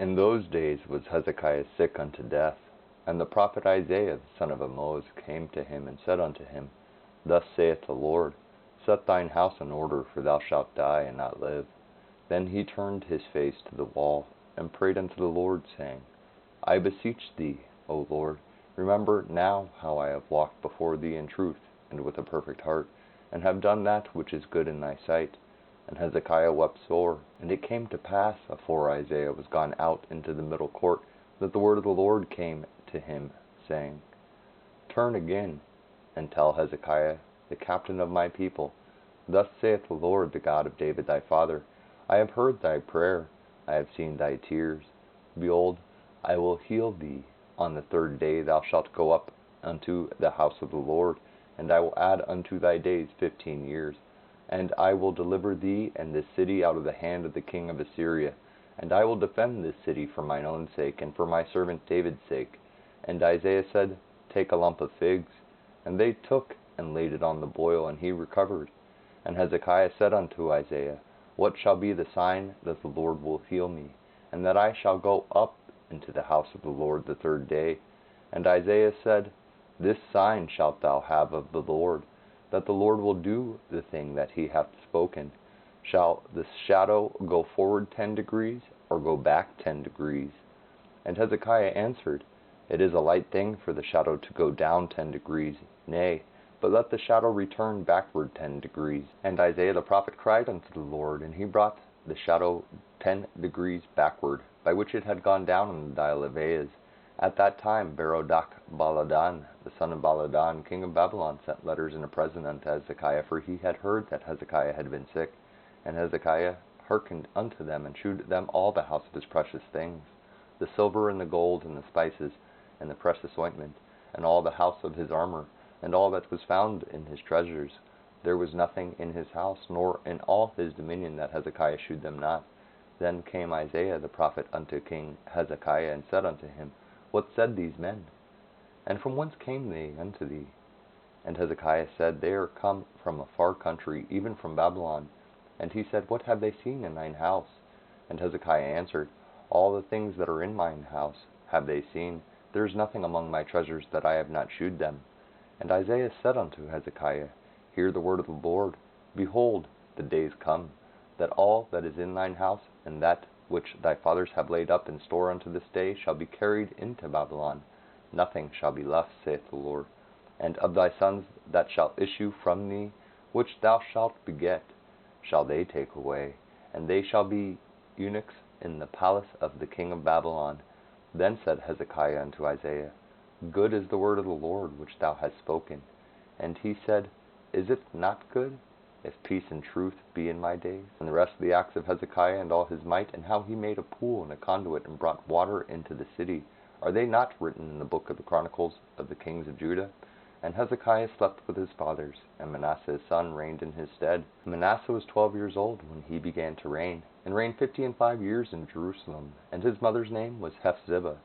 In those days was Hezekiah sick unto death. And the prophet Isaiah the son of Amoz came to him, and said unto him, Thus saith the Lord, Set thine house in order, for thou shalt die and not live. Then he turned his face to the wall, and prayed unto the Lord, saying, I beseech thee, O Lord, remember now how I have walked before thee in truth, and with a perfect heart, and have done that which is good in thy sight. And Hezekiah wept sore. And it came to pass, afore Isaiah was gone out into the middle court, that the word of the Lord came to him, saying, Turn again, and tell Hezekiah, the captain of my people, Thus saith the Lord, the God of David thy father, I have heard thy prayer, I have seen thy tears. Behold, I will heal thee. On the third day thou shalt go up unto the house of the Lord, and I will add unto thy days 15 years. And I will deliver thee and this city out of the hand of the king of Assyria. And I will defend this city for mine own sake, and for my servant David's sake. And Isaiah said, Take a lump of figs. And they took, and laid it on the boil, and he recovered. And Hezekiah said unto Isaiah, What shall be the sign that the Lord will heal me, and that I shall go up into the house of the Lord the third day? And Isaiah said, This sign shalt thou have of the Lord, that the Lord will do the thing that he hath spoken. Shall the shadow go forward 10 degrees, or go back 10 degrees? And Hezekiah answered, It is a light thing for the shadow to go down 10 degrees, nay, but let the shadow return backward 10 degrees. And Isaiah the prophet cried unto the Lord, and he brought the shadow 10 degrees backward, by which it had gone down in the dial of Ahaz. At that time Berodach-baladan, the son of Baladan, king of Babylon, sent letters and a present unto Hezekiah, for he had heard that Hezekiah had been sick. And Hezekiah hearkened unto them, and shewed them all the house of his precious things, the silver and the gold, and the spices, and the precious ointment, and all the house of his armor, and all that was found in his treasures. There was nothing in his house, nor in all his dominion, that Hezekiah shewed them not. Then came Isaiah the prophet unto King Hezekiah, and said unto him, What said these men? And from whence came they unto thee? And Hezekiah said, They are come from a far country, even from Babylon. And he said, What have they seen in thine house? And Hezekiah answered, All the things that are in mine house have they seen. There is nothing among my treasures that I have not shewed them. And Isaiah said unto Hezekiah, Hear the word of the Lord. Behold, the days come, that all that is in thine house, and that which thy fathers have laid up in store unto this day, shall be carried into Babylon. Nothing shall be left, saith the Lord. And of thy sons that shall issue from thee, which thou shalt beget, shall they take away, and they shall be eunuchs in the palace of the king of Babylon. Then said Hezekiah unto Isaiah, Good is the word of the Lord which thou hast spoken. And he said, Is it not good, if peace and truth be in my days? And the rest of the acts of Hezekiah, and all his might, and how he made a pool and a conduit, and brought water into the city, are they not written in the book of the Chronicles of the kings of Judah? And Hezekiah slept with his fathers, and Manasseh his son reigned in his stead. Manasseh was 12 years old when he began to reign, and reigned 55 years in Jerusalem. And his mother's name was Hephzibah.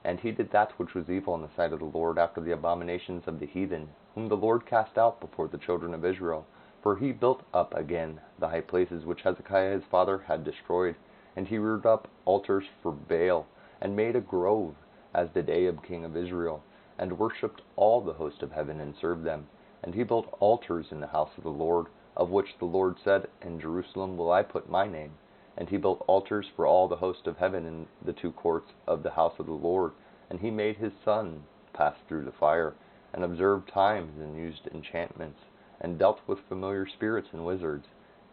And he did that which was evil in the sight of the Lord, after the abominations of the heathen, whom the Lord cast out before the children of Israel. For he built up again the high places which Hezekiah his father had destroyed, and he reared up altars for Baal, and made a grove, as did Ahab king of Israel, and worshipped all the host of heaven, and served them. And he built altars in the house of the Lord, of which the Lord said, In Jerusalem will I put my name. And he built altars for all the host of heaven in the 2 courts of the house of the Lord. And he made his son pass through the fire, and observed times, and used enchantments, and dealt with familiar spirits and wizards.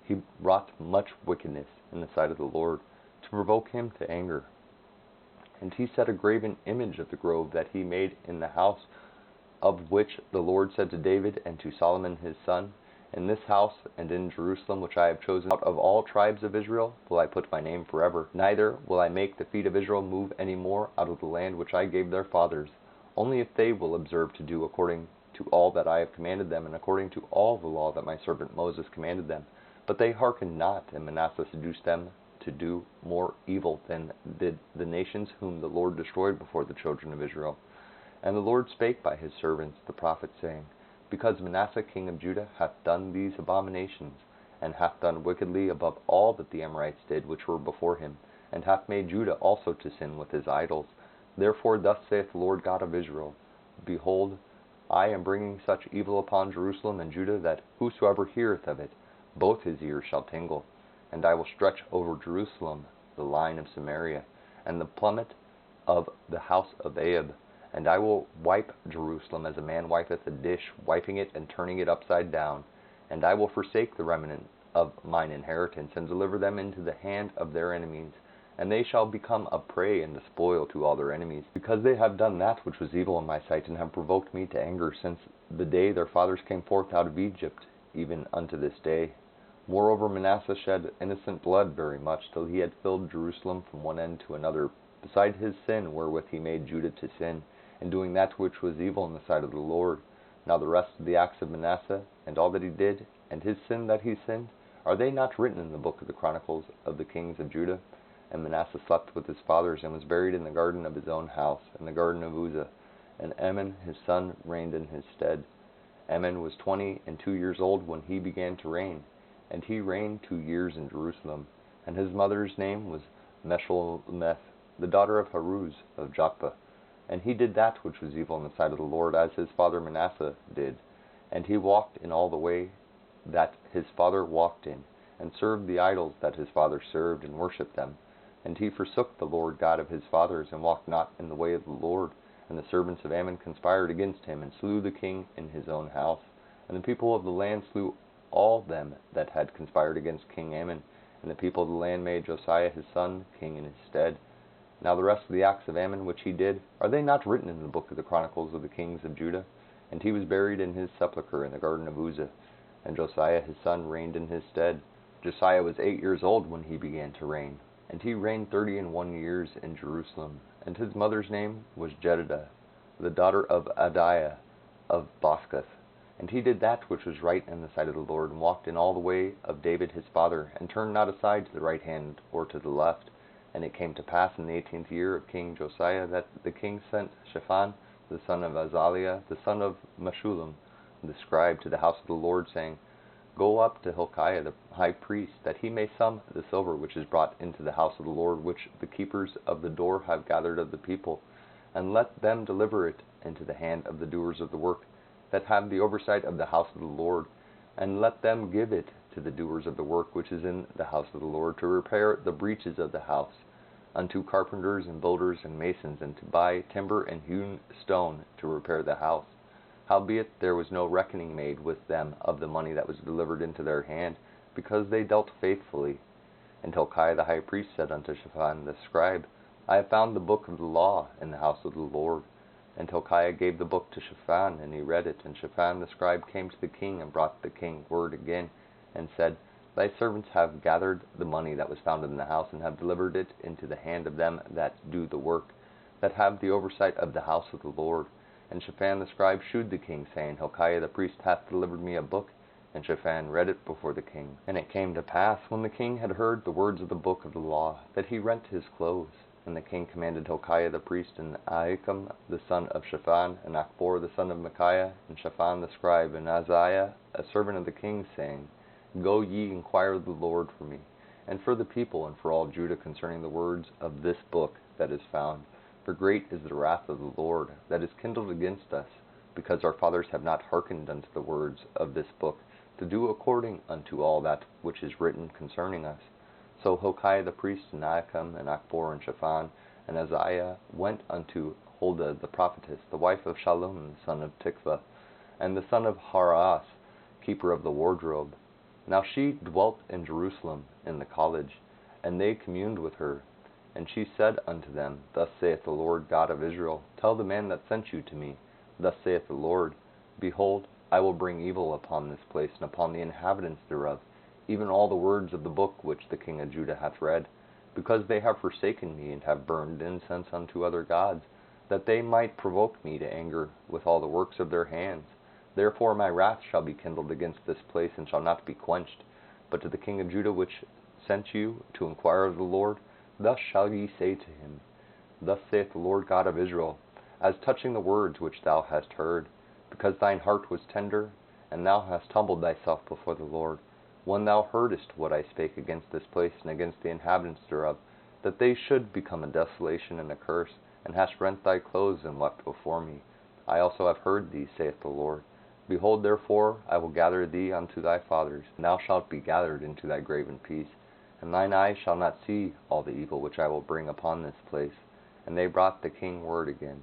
He wrought much wickedness in the sight of the Lord, to provoke him to anger. And he set a graven image of the grove that he made in the house, of which the Lord said to David and to Solomon his son, In this house and in Jerusalem, which I have chosen out of all tribes of Israel, will I put my name forever. Neither will I make the feet of Israel move any more out of the land which I gave their fathers, only if they will observe to do according to all that I have commanded them, and according to all the law that my servant Moses commanded them. But they hearkened not, and Manasseh seduced them to do more evil than did the nations whom the Lord destroyed before the children of Israel. And the Lord spake by his servants the prophets, saying, Because Manasseh king of Judah hath done these abominations, and hath done wickedly above all that the Amorites did, which were before him, and hath made Judah also to sin with his idols. Therefore thus saith the Lord God of Israel, Behold, I am bringing such evil upon Jerusalem and Judah, that whosoever heareth of it, both his ears shall tingle. And I will stretch over Jerusalem the line of Samaria, and the plummet of the house of Ahab. And I will wipe Jerusalem as a man wipeth a dish, wiping it and turning it upside down. And I will forsake the remnant of mine inheritance, and deliver them into the hand of their enemies. And they shall become a prey and a spoil to all their enemies, because they have done that which was evil in my sight, and have provoked me to anger since the day their fathers came forth out of Egypt, even unto this day. Moreover, Manasseh shed innocent blood very much, till he had filled Jerusalem from one end to another, beside his sin wherewith he made Judah to sin, in doing that which was evil in the sight of the Lord. Now the rest of the acts of Manasseh, and all that he did, and his sin that he sinned, are they not written in the book of the Chronicles of the kings of Judah? And Manasseh slept with his fathers, and was buried in the garden of his own house, in the garden of Uzzah. And Amon his son reigned in his stead. Amon was 22 years old when he began to reign, and he reigned 2 years in Jerusalem. And his mother's name was Meshullemeth, the daughter of Haruz of Jokbah. And he did that which was evil in the sight of the Lord, as his father Manasseh did. And he walked in all the way that his father walked in, and served the idols that his father served, and worshipped them. And he forsook the Lord God of his fathers, and walked not in the way of the Lord. And the servants of Ammon conspired against him, and slew the king in his own house. And the people of the land slew all them that had conspired against King Ammon. And the people of the land made Josiah his son king in his stead. Now the rest of the acts of Ammon which he did, are they not written in the book of the Chronicles of the kings of Judah? And he was buried in his sepulchre in the garden of Uzzah. And Josiah his son reigned in his stead. Josiah was 8 years old when he began to reign. And he reigned 31 years in Jerusalem. And his mother's name was Jedidah, the daughter of Adiah of Bosketh. And he did that which was right in the sight of the Lord, and walked in all the way of David his father, and turned not aside to the right hand or to the left. And it came to pass in the 18th year of King Josiah, that the king sent Shaphan, the son of Azaliah, the son of Meshullam, the scribe, to the house of the Lord, saying, Go up to Hilkiah the high priest, that he may sum the silver which is brought into the house of the Lord, which the keepers of the door have gathered of the people, and let them deliver it into the hand of the doers of the work, that have the oversight of the house of the Lord, and let them give it to the doers of the work which is in the house of the Lord, to repair the breaches of the house, unto carpenters and builders and masons, and to buy timber and hewn stone to repair the house. Howbeit there was no reckoning made with them of the money that was delivered into their hand, because they dealt faithfully. And Hilkiah the high priest said unto Shaphan the scribe, I have found the book of the law in the house of the Lord. And Hilkiah gave the book to Shaphan, and he read it. And Shaphan the scribe came to the king, and brought the king word again, and said, Thy servants have gathered the money that was found in the house, and have delivered it into the hand of them that do the work, that have the oversight of the house of the Lord. And Shaphan the scribe shewed the king, saying, Hilkiah the priest hath delivered me a book. And Shaphan read it before the king. And it came to pass, when the king had heard the words of the book of the law, that he rent his clothes. And the king commanded Hilkiah the priest, and Ahikam the son of Shaphan, and Achbor the son of Micaiah, and Shaphan the scribe, and Azariah a servant of the king, saying, Go ye, inquire of the Lord for me, and for the people, and for all Judah, concerning the words of this book that is found. For great is the wrath of the Lord that is kindled against us, because our fathers have not hearkened unto the words of this book, to do according unto all that which is written concerning us. So Hilkiah the priest, and Ahikam, and Achbor, and Shaphan, and Azariah went unto Huldah the prophetess, the wife of Shallum the son of Tikvah, and the son of Haraas, keeper of the wardrobe. Now she dwelt in Jerusalem in the college, and they communed with her. And she said unto them, Thus saith the Lord God of Israel, Tell the man that sent you to me, Thus saith the Lord, Behold, I will bring evil upon this place, and upon the inhabitants thereof, even all the words of the book which the king of Judah hath read, because they have forsaken me, and have burned incense unto other gods, that they might provoke me to anger with all the works of their hands. Therefore my wrath shall be kindled against this place, and shall not be quenched. But to the king of Judah which sent you to inquire of the Lord, Thus shall ye say to him, Thus saith the Lord God of Israel, as touching the words which thou hast heard, because thine heart was tender, and thou hast humbled thyself before the Lord, when thou heardest what I spake against this place, and against the inhabitants thereof, that they should become a desolation and a curse, and hast rent thy clothes and wept before me. I also have heard thee, saith the Lord. Behold, therefore, I will gather thee unto thy fathers, and thou shalt be gathered into thy grave in peace. And thine eyes shall not see all the evil which I will bring upon this place. And they brought the king word again.